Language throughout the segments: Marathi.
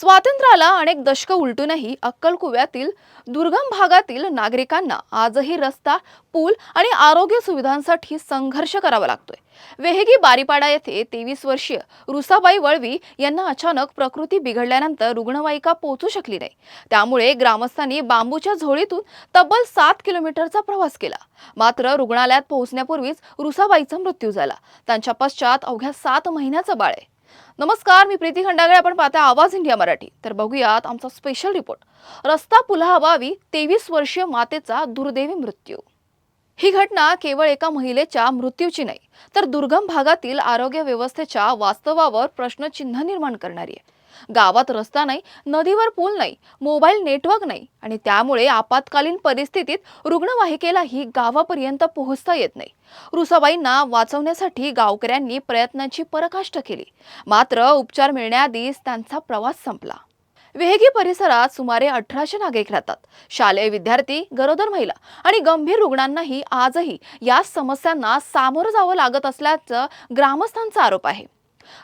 स्वातंत्र्याला अनेक दशकं उलटूनही अक्कलकुव्यातील दुर्गम भागातील नागरिकांना आजही रस्ता, पूल आणि आरोग्य सुविधांसाठी संघर्ष करावा लागतोय। वेहेगी बारीपाडा येथे 23 वर्षीय रुसाबाई वळवी यांना अचानक प्रकृती बिघडल्यानंतर रुग्णवाहिका पोहोचू शकली नाही। त्यामुळे ग्रामस्थांनी बांबूच्या झोळीतून तब्बल 7 किलोमीटरचा प्रवास केला। मात्र रुग्णालयात पोहोचण्यापूर्वीच रुसाबाईचा मृत्यू झाला। त्यांच्या पश्चात अवघ्या 7 महिन्याचं बाळ आहे। नमस्कार, मी प्रीती खंडागळे, आपण पाहता आवाज इंडिया मराठी। तर बघूयात आमचा स्पेशल रिपोर्ट। रस्ता पुलाअभावी 23 वर्षीय मातेचा दुर्दैवी मृत्यू। ही घटना केवळ एका महिलेच्या मृत्यूची नाही, तर दुर्गम भागातील आरोग्य व्यवस्थेच्या वास्तवावर प्रश्नचिन्ह निर्माण करणारी आहे। गावात रस्ता नाही, नदीवर पूल नाही, मोबाईल नेटवर्क नाही आणि त्यामुळे आपत्कालीन परिस्थितीत रुग्णवाहिकेलाही गावापर्यंत पोहोचता येत नाही। रुसाबाईंना वाचवण्यासाठी गावकऱ्यांनी प्रयत्नांची पराकाष्ठा केली, मात्र उपचार मिळण्याआधीच त्यांचा प्रवास संपला। वेहेगी परिसरात सुमारे 1800 नागरिक राहतात। शालेय विद्यार्थी, गरोदर महिला आणि गंभीर रुग्णांनाही आजही या समस्यांना सामोरं जावं लागत असल्याचं ग्रामस्थांचा आरोप आहे।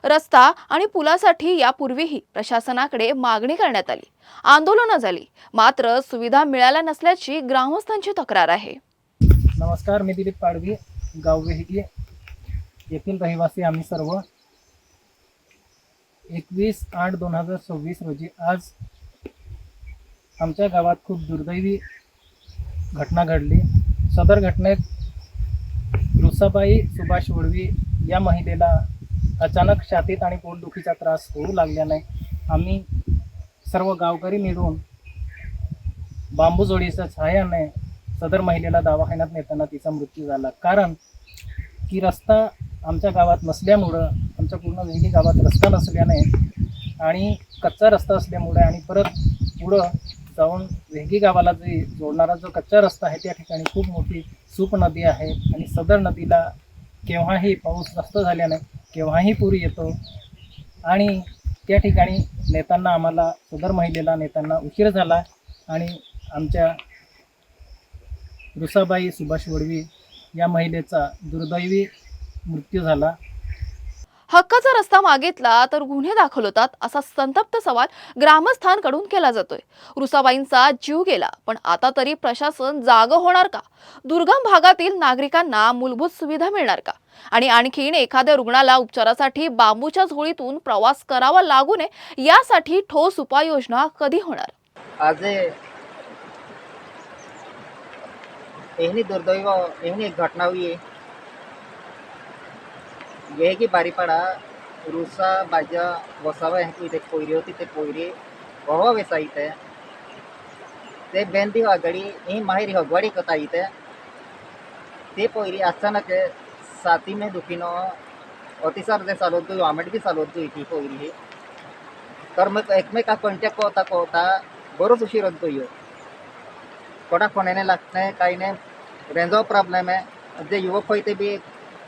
रस्ता आणि पुलासाठी यापूर्वीही प्रशासनाकडे मागणी करण्यात आली, आंदोलनं झाली, मात्र सुविधा मिळाल्या नसल्याची ग्रामस्थांची तक्रार आहे। नमस्कार, मी दिलीप पाडवी, गाव वेहेगी येथील रहिवासी आम्ही सर्व। 21/8/2026 रोजी आज आमच्या गावात खूप दुर्दैवी घटना घडली। सदर घटनेत रुसाबाई सुभाष वळवी या महिलेला अचानक छातीत आणि पोटदुखीचा त्रास होऊ लागल्याने आम्ही सर्व गावकरी मिळून बांबू जोडीच्या सहाय्याने सदर महिलेला दवाखान्यात नेताना तिचा मृत्यू झाला। कारण की रस्ता आमच्या गावात नसल्यामुळं, आमच्या पूर्ण वेहेगी गावात रस्ता नसल्याने आणि कच्चा रस्ता असल्यामुळे आणि परत पुढं जाऊन वेहेगी गावाला जे जोडणारा जो कच्चा रस्ता आहे त्या ठिकाणी खूप मोठी सूप नदी आहे आणि सदर नदीला केव्हाही पाऊस जास्त झाल्याने केव्हाही पूर येतो आणि त्या ठिकाणी नेताना आम्हाला सदर महिलेला नेताना उशीर झाला आणि आमच्या रुसाबाई सुभाष वळवी या महिलेचा दुर्दैवी मृत्यू झाला। हक्काचा रस्ता मागितला तर गुन्हे दाखल होतात, असा संतप्त सवाल ग्रामस्थांकडून केला जातोय। रुसाबाईंचा जीव गेला, पण आता तरी प्रशासन जागं होणार का? दुर्गम भागातील नागरिकांना मूलभूत सुविधा मिळणार का? आणि आणखीन एखाद्या रुग्णाला उपचारासाठी बांबूच्या झोळीतून प्रवास करावा लागू नये यासाठी ठोस उपाययोजना कधी होणार? आज एहनी दुर्दैव एहनी एक घटना हुई है। यह की बारीपाड़ा रुसा बाजा वसावा है इथे पोयरी होती ते पोयरी वह वेसाईत है ते बेंदी वागड़ी ही माहिरी हगवाड़ी कताईत है ते पोयरी अचानक साथी में दुखीनो अतिसार जे चालवत गई वामट भी चालवत गई थी पोयरी ही तर मग एकमेका कॉन्टॅक्ट होता बरोच उशीर होत गई कोणा फोनाने लागते काही नाही रेंजो प्रॉब्लेम है जे युवक होय ते भी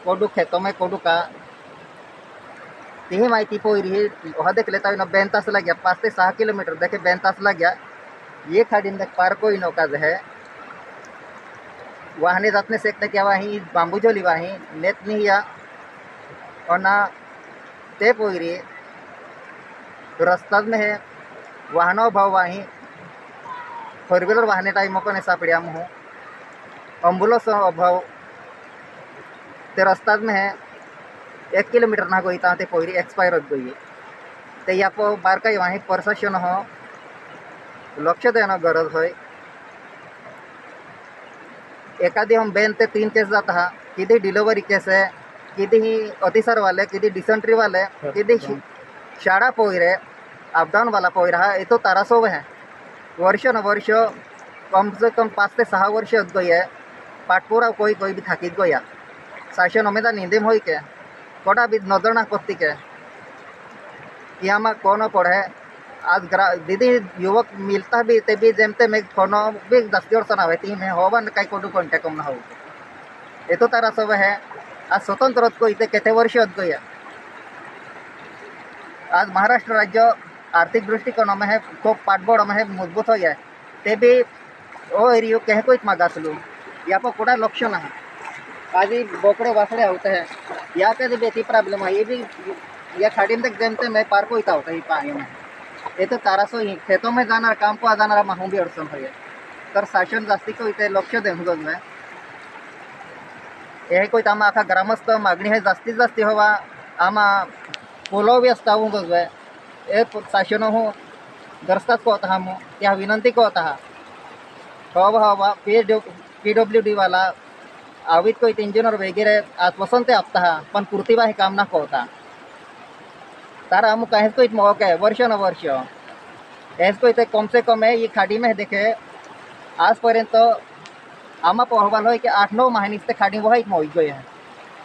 कोडू खेतो में कोडू का तीही माहिती पोयरी वह देख लेता ना 42 तास लग गया 5 से 6 किलोमीटर देखे 42 तास लग गया। ये खाड़ी देख पार कोई नौका है वाहने जातने सेकने क्या वहीं बांबू जोली वहीं नेत नहीं या और ना ते पोयरी रस्ता में है वाहनों भाव वहीं 4 व्हीलर वाहने टाइम को सापड़िया हूँ एम्बुलेंस अभाव ते रस्ता में है 1 किलोमीटर ना गई ते पोयरी एक्सपायर होत गई ते या बारकाई वहीं प्रशासन हो लक्ष देना गरज है। एखादी हम बेन ते 3 केस जाता है किती डिलिव्हरी केस है किती ही अतिसार वाले किती डिसेंट्री वाले किती शाळा पोयरे अपडाउन वाला पोयरा है ये तो तारासोव है वर्ष न वर्ष कम से कम 5 से 6 वर्ष होत गई है पाटपूरा कोई कोई भी थाकीत गया शासन उमेदा नींदेम हो के कोटा भी नजर ना करती के यहाँ में कौन पढ़े आज दीदी युवक मिलता भी ते भी जमते में फोन भी 10 वर्ष ना होती में होवन कहीं कोटू कॉन्टैक्ट ना हो ये तो तारा सब है। आज स्वतंत्र को इतने कितने वर्ष होत गई आज महाराष्ट्र राज्य आर्थिक दृष्टिकोन में है खूब पाठबोड़ में है मजबूत हो गया ते भी ओ एरियो कह को मागासलू या पर कोड़ा लक्ष्य ना है आज ही बोकड़े वासड़े होते हैं यहाँ पे भी बेटी प्रॉब्लम है ये भी या खाड़ी में जमते में पार को होता है पानी में ये तो 1300 खेतों में जाना काम को आ जाना माहूं भी अड़चन है तर शासन जास्ती को इथे लक्ष देऊन गज है हे कोई आम आखा ग्रामस्थ मागणी है जास्तीत जास्ती हवा आमा पोलो भी असता गज है हे शासन हो दरस्तात को होता हम त्या विनंती को होता हवा हवा PWD वाला आवित कोई इंजिनियर वगैरह आश्वासन ते आपता पण पूर्तिबा हे काम ना को होता तार हम कहें कोई मौका है वर्ष न वर्ष ऐसे कोई कम से कम है ये खाड़ी में देखे आजपर्यंत आमा अहवाल हो कि 8-9 महीने से खाड़ी वह एक मोई गए हैं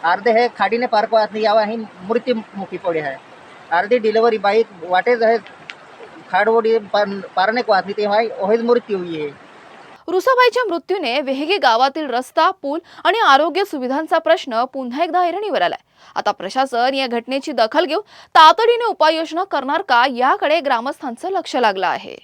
अर्धे है खाड़ी ने पार को आती यावा ही मृत्युमुखी पड़े है अर्धी डिलिव्हरी बाई वाटे है खाडवडी पारने को आती तेव्हा वहीच मृत्यू हुई है रुसाबाईच्या मृत्यूने वेहगी गावातील रस्ता, पूल आणि आरोग्य सुविधांचा प्रश्न पुन्हा एकदा ऐरणीवर आलाय. आता प्रशासन या घटनेची दखल घेऊन तातडीने उपाययोजना करणार का याकडे ग्रामस्थांचं लक्ष लागलं आहे.